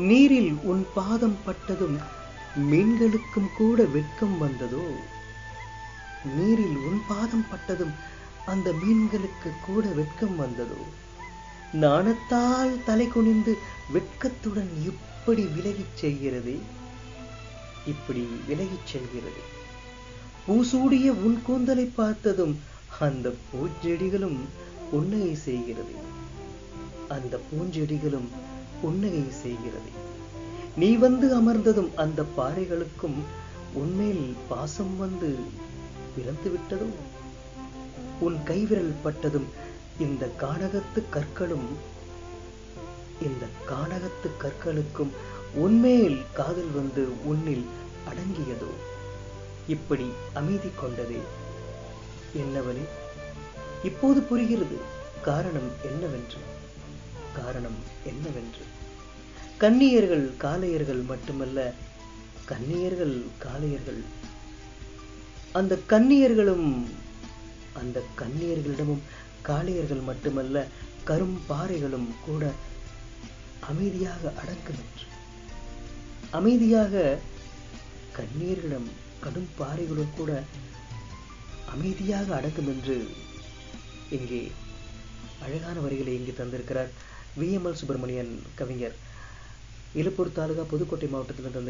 நீரில் உன் பாதம் பட்டதும் மீன்களுக்கும் கூட வெட்கம் வந்ததோ? நீரில் உன் பாதம் பட்டதும் அந்த மீன்களுக்கு கூட வெட்கம் வந்ததோ? நாணத்தால் தலை குனிந்து வெட்கத்துடன் இப்படி விலகிச் செய்கிறதே, இப்படி விலகிச் செல்கிறது. பூசூடிய உன் கூந்தலை பார்த்ததும் அந்த பூச்செடிகளும் புன்னகை செய்கிறது. அந்த பூஞ்செடிகளும் புன்னகை செய்கிறது. நீ வந்து அமர்ந்ததும் அந்த பாறைகளுக்கும் உன்மேல் பாசம் வந்து பிறந்து விட்டதோ? உன் கைவிரல் பட்டதும் இந்த கானகத்து கற்களுக்கும் உன்மேல் காதல் வந்து உன்னில் அடங்கியதோ? இப்படி அமைதி கொண்டதே என்னவனே? இப்போது புரிகிறது காரணம் என்னவென்று. கன்னியர்கள் காளையர்கள் மட்டுமல்ல, கன்னியர்கள் காளையர்கள். அந்த கன்னியர்களிடமும் காளையர்கள் மட்டுமல்ல, கரும்பாறைகளும் கூட அமைதியாக அடங்கும் என்று. அமைதியாக கன்னியர்களிடம் கடும் பாறைகளும் கூட அமைதியாக அடங்கும் என்று இங்கே அழகான வரிகளை இங்கு தந்திருக்கிறார் VML சுப்பிரமணியன் கவிஞர். இலுப்பூர் தாலுகா புதுக்கோட்டை மாவட்டத்தில் தந்திருக்கிறார்.